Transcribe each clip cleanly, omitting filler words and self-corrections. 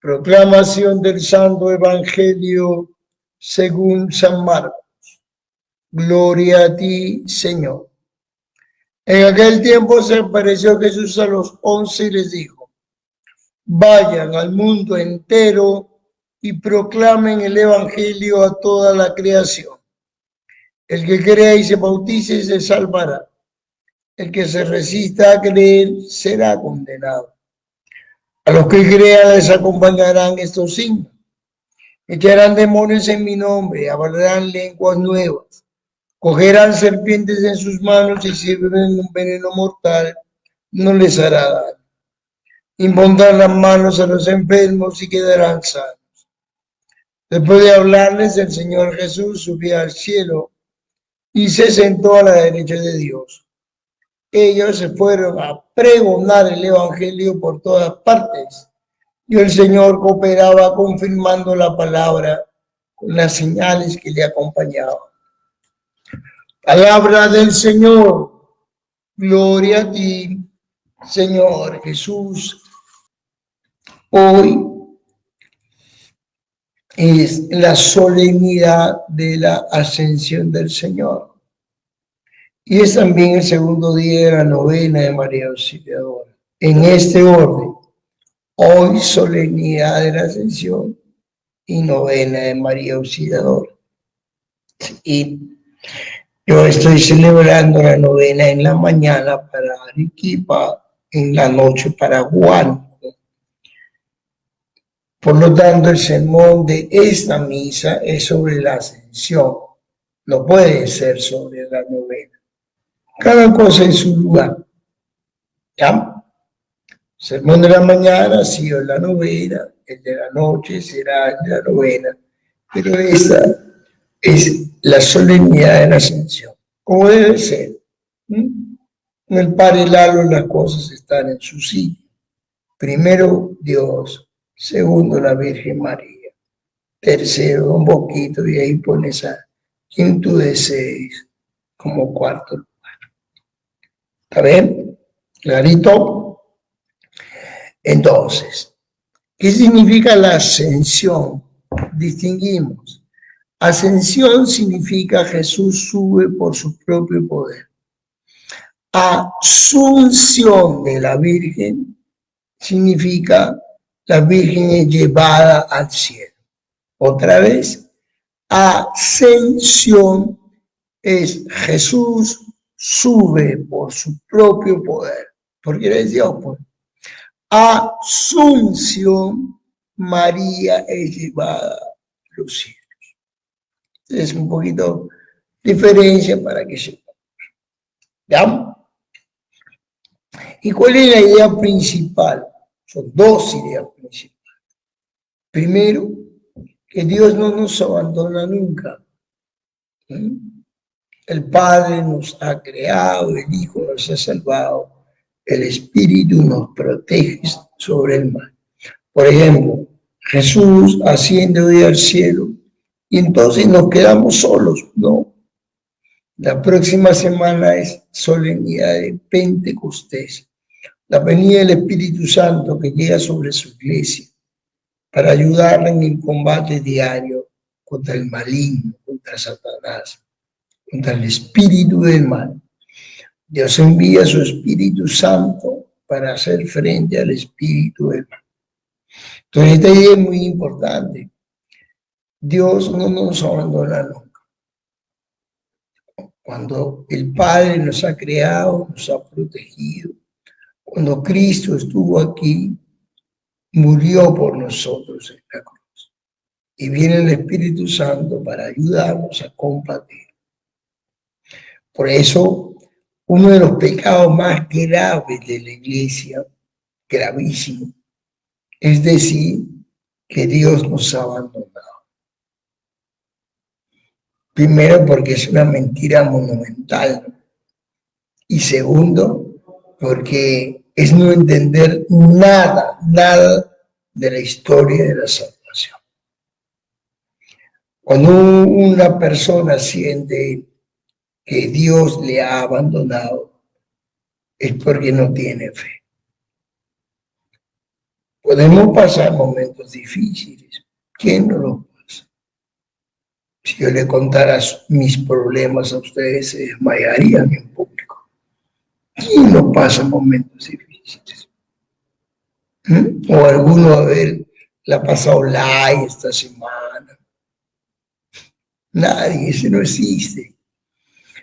Proclamación del Santo Evangelio según San Marcos. Gloria a ti, Señor. En aquel tiempo se apareció Jesús a los 11 y les dijo: vayan al mundo entero y proclamen el Evangelio a toda la creación. El que crea y se bautice se salvará. El que se resista a creer será condenado. A los que crean les acompañarán estos signos: echarán demonios en mi nombre, hablarán lenguas nuevas, cogerán serpientes en sus manos y si beben un veneno mortal no les hará daño. Impondrán las manos a los enfermos y quedarán sanos. Después de hablarles, el Señor Jesús subió al cielo y se sentó a la derecha de Dios. Ellos se fueron a pregonar el Evangelio por todas partes y el Señor cooperaba confirmando la palabra con las señales que le acompañaban. Palabra del Señor. Gloria a ti, Señor Jesús. Hoy es la solemnidad de la ascensión del Señor. Y es también el segundo día de la novena de María Auxiliadora. En este orden, hoy solemnidad de la ascensión y novena de María Auxiliadora. Y yo estoy celebrando la novena en la mañana para Arequipa, en la noche para Huánuco. Por lo tanto, el sermón de esta misa es sobre la ascensión, no puede ser sobre la novena. Cada cosa en su lugar. ¿Ya? Sermón de la mañana ha sido la novena, el de la noche será el de la novena, pero esta es la solemnidad de la ascensión, como debe ser. En el paralelo las cosas están en su sitio. Primero Dios, segundo la Virgen María, tercero un poquito y ahí pones a quien tú desees como cuarto lugar. ¿Está bien? ¿Clarito? Entonces, ¿qué significa la ascensión? Distinguimos. Ascensión significa Jesús sube por su propio poder. Asunción de la Virgen significa la Virgen es llevada al cielo. Otra vez, ascensión es Jesús sube por su propio poder. ¿Por qué le decía? Pues, asunción, María es llevada a los cielos. Es un poquito diferencia para que sepamos. ¿Ya? ¿Y cuál es la idea principal? Son dos ideas principales. Primero, que Dios no nos abandona nunca. El Padre nos ha creado, el Hijo nos ha salvado, el Espíritu nos protege sobre el mal. Por ejemplo, Jesús asciende hoy al cielo y entonces nos quedamos solos, ¿no? La próxima semana es solemnidad de Pentecostés, la venida del Espíritu Santo que llega sobre su iglesia para ayudarla en el combate diario contra el maligno, contra Satanás, contra el espíritu del mal. Dios envía su Espíritu Santo para hacer frente al espíritu del mal. Entonces esta idea es muy importante. Dios no nos abandona nunca. Cuando el Padre nos ha creado, nos ha protegido, cuando Cristo estuvo aquí, murió por nosotros en la cruz. Y viene el Espíritu Santo para ayudarnos a combatir. Por eso, uno de los pecados más graves de la iglesia, gravísimo, es decir, que Dios nos ha abandonado. Primero, porque es una mentira monumental. Y segundo, porque es no entender nada de la historia de la salvación. Cuando una persona siente que Dios le ha abandonado, es porque no tiene fe. Podemos pasar momentos difíciles. ¿Quién no lo pasa? Si yo le contara mis problemas a ustedes, se desmayarían en público. ¿Quién no pasa momentos difíciles? O alguno, a ver, la ha pasado live esta semana. Nadie, eso no existe.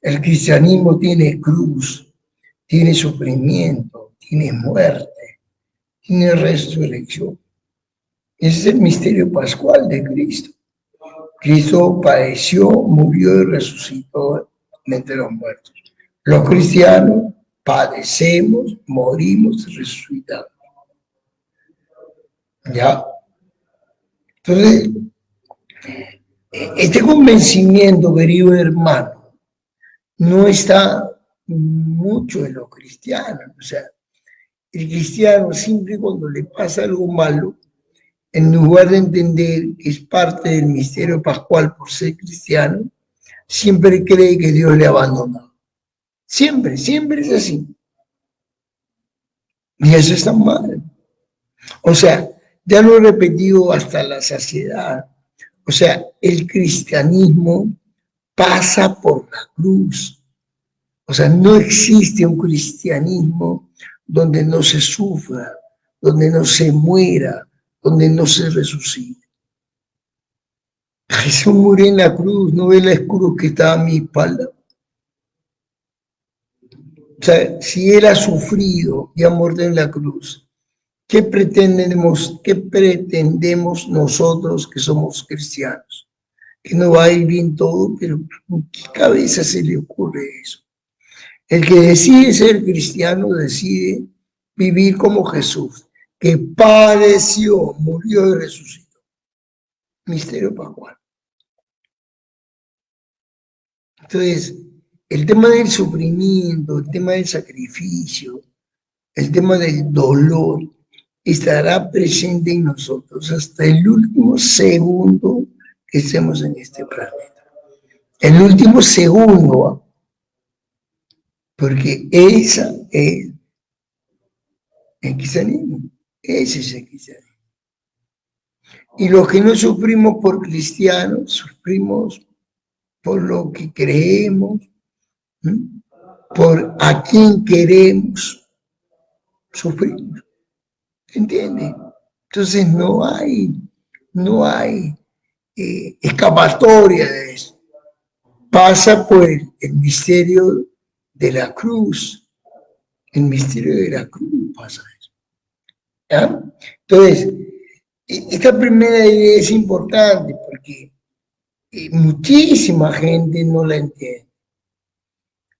El cristianismo tiene cruz, tiene sufrimiento, tiene muerte, tiene resurrección. Ese es el misterio pascual de Cristo. Cristo padeció, murió y resucitó de entre los muertos. Los cristianos padecemos, morimos y resucitamos. ¿Ya? Entonces, este convencimiento, querido hermano, no está mucho en los cristianos. O sea, el cristiano siempre cuando le pasa algo malo, en lugar de entender que es parte del misterio pascual por ser cristiano, siempre cree que Dios le abandona. Siempre, siempre es así. Y eso está mal. O sea, ya lo he repetido hasta la saciedad. O sea, el cristianismo pasa por la cruz. O sea, no existe un cristianismo donde no se sufra, donde no se muera, donde no se resucite. Jesús murió en la cruz, ¿no ve la cruz que estaba a mi espalda? O sea, si Él ha sufrido y ha muerto en la cruz, ¿qué pretendemos nosotros que somos cristianos? Que no va a ir bien todo, pero ¿en qué cabeza se le ocurre eso? El que decide ser cristiano decide vivir como Jesús, que padeció, murió y resucitó. Misterio pascual. Entonces, el tema del sufrimiento, el tema del sacrificio, el tema del dolor, estará presente en nosotros hasta el último segundo que estemos en este planeta. El último segundo, porque esa es el cristianismo. Ese es el cristianismo. Y los que no sufrimos por cristianos, sufrimos por lo que creemos, por a quién queremos, sufrimos. ¿Entiende? Entonces no hay escapatoria de eso. Pasa por el misterio de la cruz. El misterio de la cruz pasa eso. ¿Ya? Entonces, esta primera idea es importante porque muchísima gente no la entiende.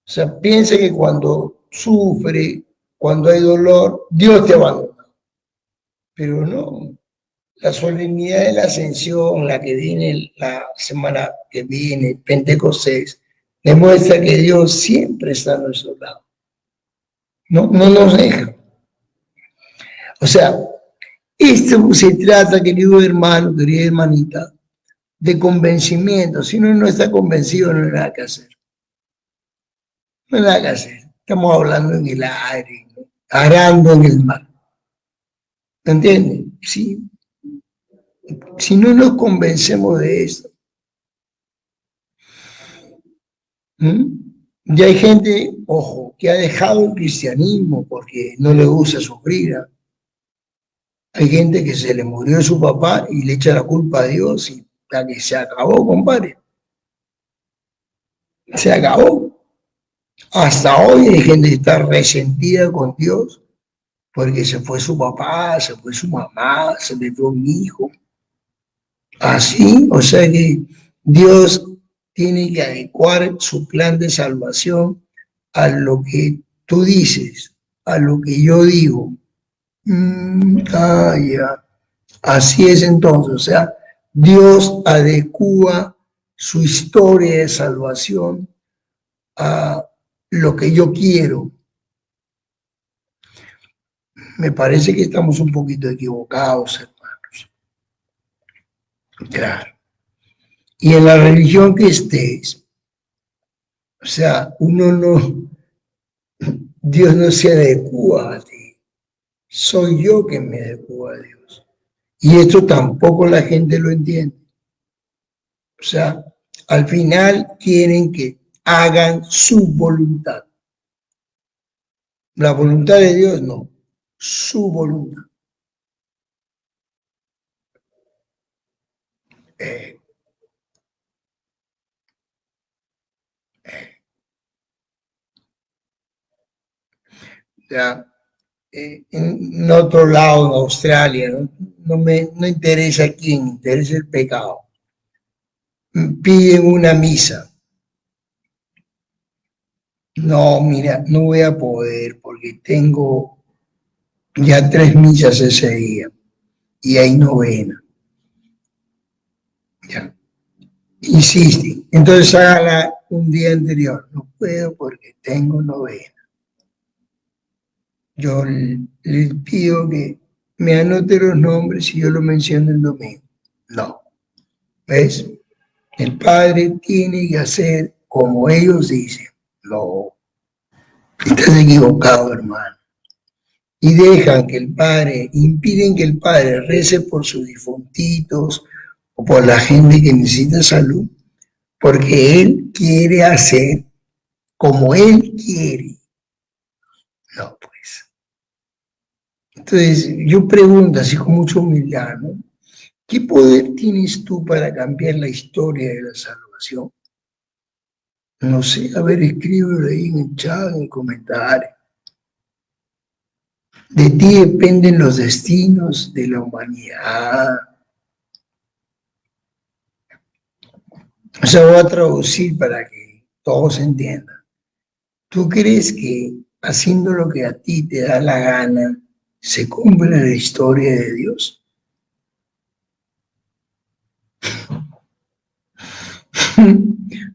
O sea, piensa que cuando sufre, cuando hay dolor, Dios te abandona. Pero no. La solemnidad de la Ascensión, la que viene la semana que viene, Pentecostés, demuestra que Dios siempre está a nuestro lado. No nos deja. O sea, esto se trata, querido hermano, querida hermanita, de convencimiento. Si uno no está convencido, no hay nada que hacer. No hay nada que hacer. Estamos hablando en el aire, arando en el mar. ¿Me entiendes? Sí. Si no nos convencemos de esto, ya hay gente, ojo, que ha dejado el cristianismo porque no le gusta sufrir. Hay gente que se le murió su papá y le echa la culpa a Dios y la que se acabó, compadre. Se acabó. Hasta hoy hay gente que está resentida con Dios porque se fue su papá, se fue su mamá, se le fue un hijo. Así, o sea que Dios tiene que adecuar su plan de salvación a lo que tú dices, a lo que yo digo. Ya. Así es entonces, o sea, Dios adecua su historia de salvación a lo que yo quiero. Me parece que estamos un poquito equivocados, hermanos. Claro. Y en la religión que estés, o sea, Dios no se adecua a ti. Soy yo que me adecuo a Dios. Y esto tampoco la gente lo entiende. O sea, al final quieren que hagan su voluntad. La voluntad de Dios no, su voluntad. Ya, en otro lado, en Australia, no interesa quién, interesa el pecado. Piden una misa. No, mira, no voy a poder porque tengo ya 3 misas ese día y hay novena. Ya. Insisten. Entonces hágala un día anterior. No puedo porque tengo novena. Yo les pido que me anote los nombres y yo lo menciono el domingo. No. ¿Ves? El padre tiene que hacer como ellos dicen. No. Estás equivocado, hermano. Y dejan que el padre, impiden que el padre rece por sus difuntitos o por la gente que necesita salud, porque él quiere hacer como él quiere. No, pues. Entonces, yo pregunto así con mucha humildad, ¿no? ¿Qué poder tienes tú para cambiar la historia de la salvación? No sé, a ver, escríbelo ahí en el chat, en el comentario. De ti dependen los destinos de la humanidad. O sea, voy a traducir para que todos entiendan. ¿Tú crees que haciendo lo que a ti te da la gana se cumple la historia de Dios?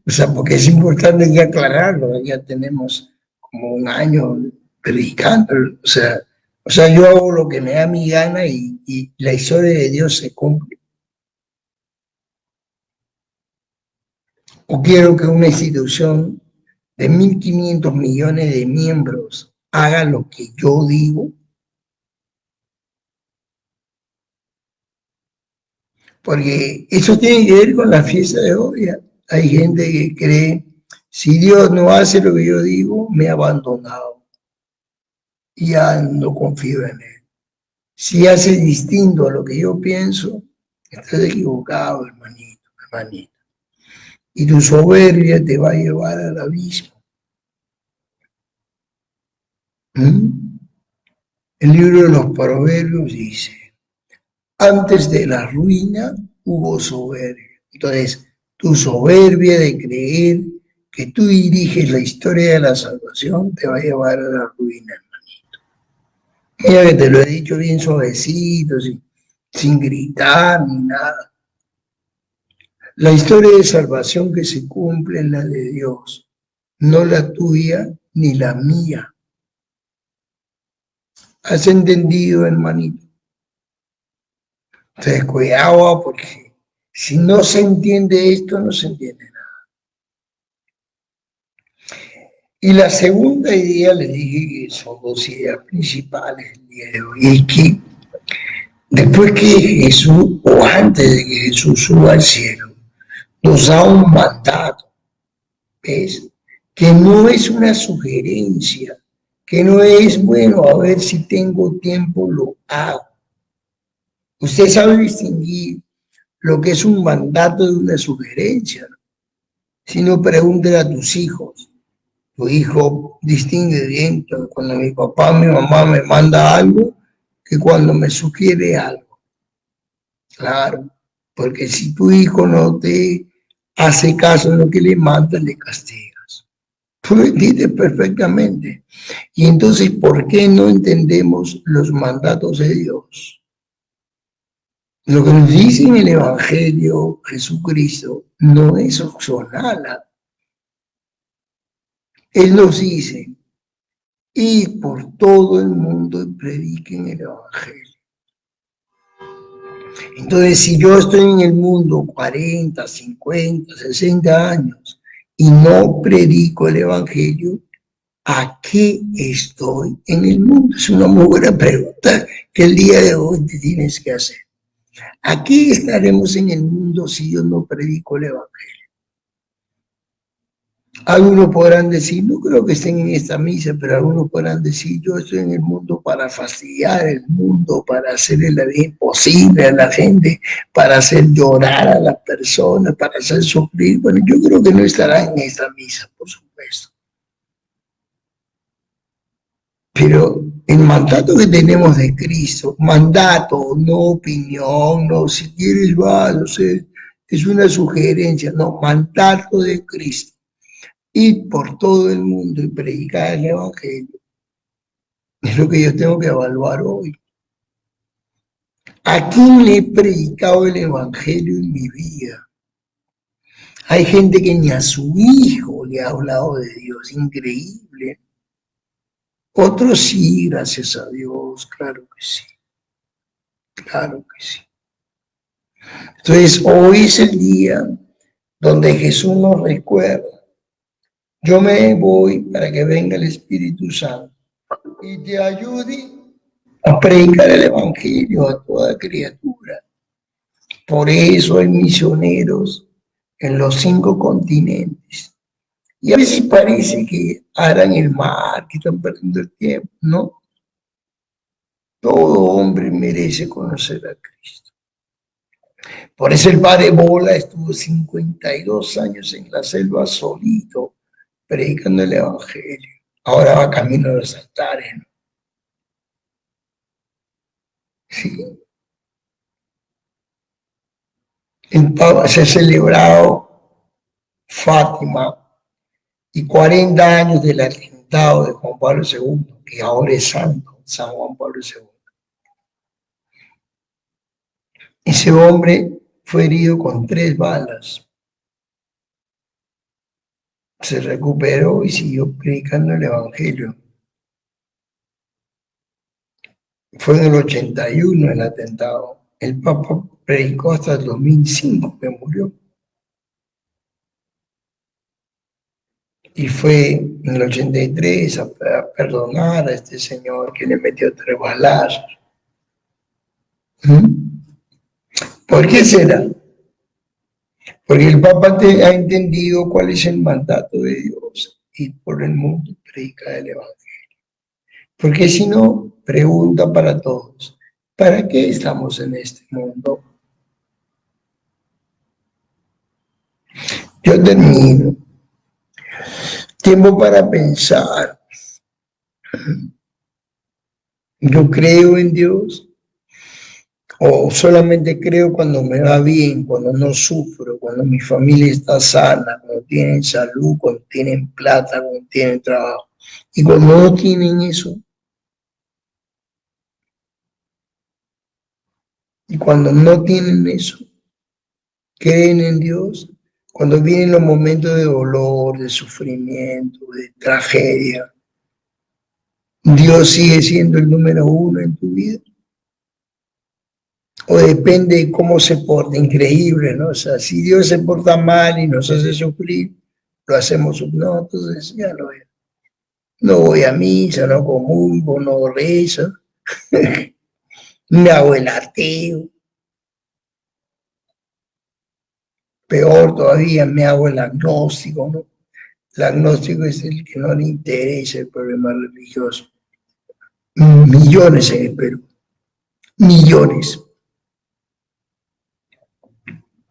O sea, porque es importante que aclararlo, ya tenemos como un año predicando, o sea, yo hago lo que me da mi gana y la historia de Dios se cumple. O quiero que una institución de 1.500 millones de miembros haga lo que yo digo. Porque eso tiene que ver con la fiesta de hoy. Hay gente que cree, si Dios no hace lo que yo digo, me ha abandonado. Y ya no confío en él. Si hace distinto a lo que yo pienso, estás equivocado, hermanito, hermanita. Y tu soberbia te va a llevar al abismo. El libro de los Proverbios dice, antes de la ruina hubo soberbia. Entonces, tu soberbia de creer que tú diriges la historia de la salvación te va a llevar a la ruina, hermanito. Mira que te lo he dicho bien suavecito, sin gritar ni nada. La historia de salvación que se cumple es la de Dios, no la tuya ni la mía. ¿Has entendido, hermanito? Entonces, cuidado, porque si no se entiende esto, no se entiende nada. Y la segunda idea, le dije que son 2 ideas principales el día de hoy, es que después que Jesús, o antes de que Jesús suba al cielo, nos da un mandato, ¿ves? Que no es una sugerencia, que no es, bueno, a ver si tengo tiempo, lo hago. Usted sabe distinguir lo que es un mandato de una sugerencia, ¿no? Si no, pregúntele a tus hijos. Tu hijo distingue bien cuando mi papá, mi mamá me manda algo que cuando me sugiere algo. Claro, porque si tu hijo no te hace caso en lo que le mandas, le castigas. Tú lo entiendes perfectamente. Y entonces, ¿por qué no entendemos los mandatos de Dios? Lo que nos dice en el Evangelio Jesucristo no es opcional. Él nos dice, y por todo el mundo prediquen el Evangelio. Entonces, si yo estoy en el mundo 40, 50, 60 años y no predico el Evangelio, ¿a qué estoy en el mundo? Es una muy buena pregunta que el día de hoy te tienes que hacer. Aquí estaremos en el mundo si yo no predico el Evangelio. Algunos podrán decir, no creo que estén en esta misa, pero algunos podrán decir, yo estoy en el mundo para fastidiar el mundo, para hacerle la vida imposible a la gente, para hacer llorar a las personas, para hacer sufrir. Bueno, yo creo que no estarán en esta misa, por supuesto. Pero el mandato que tenemos de Cristo, mandato, no opinión, no, si quieres va, no sé, es una sugerencia, no, mandato de Cristo. Ir por todo el mundo y predicar el Evangelio es lo que yo tengo que evaluar hoy. ¿A quién le he predicado el Evangelio en mi vida? Hay gente que ni a su hijo le ha hablado de Dios, increíble. Otros sí, gracias a Dios, claro que sí, claro que sí. Entonces, hoy es el día donde Jesús nos recuerda. Yo me voy para que venga el Espíritu Santo y te ayude a predicar el Evangelio a toda criatura. Por eso hay misioneros en los 5 continentes. Y a veces parece que harán el mar, que están perdiendo el tiempo. No, todo hombre merece conocer a Cristo. Por eso el padre Bola estuvo 52 años en la selva solito, predicando el Evangelio. Ahora va camino a los altares, ¿no? Sí. Se ha celebrado Fátima y 40 años del atentado de Juan Pablo II, que ahora es santo, San Juan Pablo II. Ese hombre fue herido con 3 balas. Se recuperó y siguió predicando el Evangelio. Fue en el 81 el atentado. El Papa predicó hasta el 2005 que murió. Y fue en el 83 a perdonar a este señor que le metió 3 balazos. ¿Por qué será? Porque el Papa ha entendido cuál es el mandato de Dios y por el mundo predica el Evangelio. Porque si no, pregunta para todos, ¿para qué estamos en este mundo? Yo termino. Tiempo para pensar. ¿Yo creo en Dios? ¿O solamente creo cuando me va bien, cuando no sufro, cuando mi familia está sana, cuando tienen salud, cuando tienen plata, cuando tienen trabajo? Y cuando no tienen eso, y cuando no tienen eso, creen en Dios. Cuando vienen los momentos de dolor, de sufrimiento, de tragedia, ¿Dios sigue siendo el número 1 en tu vida? O depende de cómo se porta, increíble, ¿no? O sea, si Dios se porta mal y nos hace sufrir, lo hacemos, no, entonces ya no voy a misa, no comulgo, no rezo, me hago el ateo, peor todavía, me hago el agnóstico, ¿no? El agnóstico es el que no le interesa el problema religioso. Millones en el Perú, millones.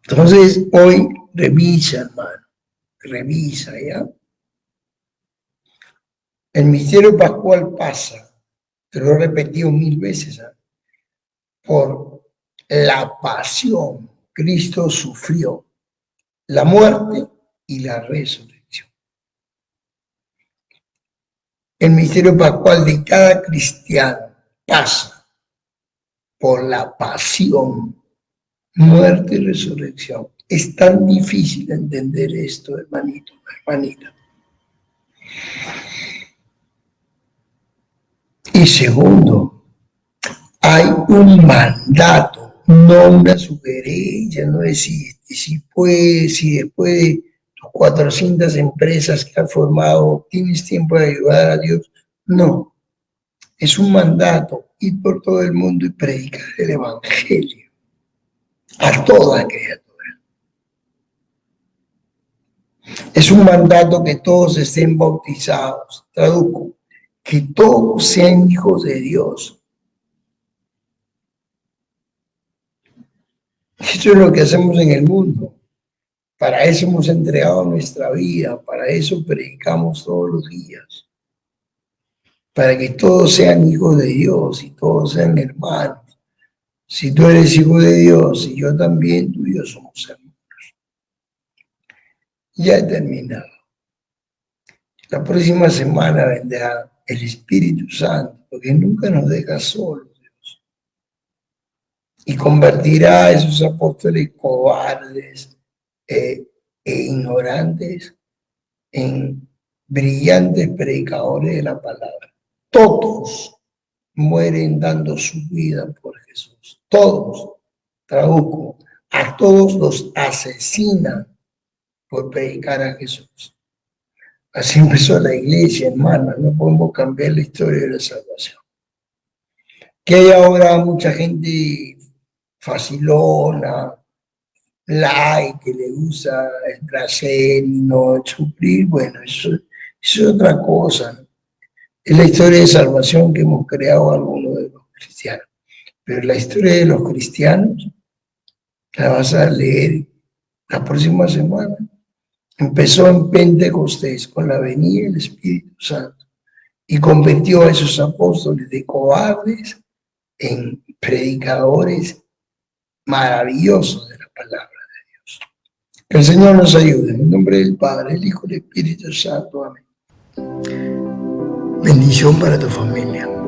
Entonces, hoy revisa, hermano, revisa, ¿ya? El misterio pascual pasa, te lo he repetido 1000 veces, ¿eh? Por la pasión. Cristo sufrió la muerte y la resurrección. El misterio pascual de cada cristiano pasa por la pasión, muerte y resurrección. Es tan difícil entender esto, hermanito, hermanita. Y segundo, hay un mandato, no una sugerencia, no es si puedes, si después de tus 400 empresas que has formado tienes tiempo de ayudar a Dios. No, es un mandato, ir por todo el mundo y predicar el Evangelio. a toda criatura. Es un mandato que todos estén bautizados. Traduzco, que todos sean hijos de Dios. Eso es lo que hacemos en el mundo. Para eso hemos entregado nuestra vida, para eso predicamos todos los días. Para que todos sean hijos de Dios y todos sean hermanos. Si tú eres hijo de Dios y yo también, tú y yo somos hermanos. Ya he terminado. La próxima semana vendrá el Espíritu Santo, porque nunca nos deja solos, Dios. Y convertirá a esos apóstoles cobardes e ignorantes en brillantes predicadores de la palabra. Todos mueren dando su vida por Jesús. Todos, traduzco, a todos los asesinan por predicar a Jesús. Así empezó la iglesia, hermana. No podemos cambiar la historia de la salvación. Que hay ahora mucha gente facilona, que le usa el placer y no sufrir, bueno, eso es otra cosa. Es la historia de salvación que hemos creado algunos de los cristianos. Pero la historia de los cristianos la vas a leer la próxima semana. Empezó en Pentecostés con la venida del Espíritu Santo y convirtió a esos apóstoles de cobardes en predicadores maravillosos de la palabra de Dios. Que el Señor nos ayude. En el nombre del Padre, el Hijo y el Espíritu Santo. Amén. Bendición para tu familia.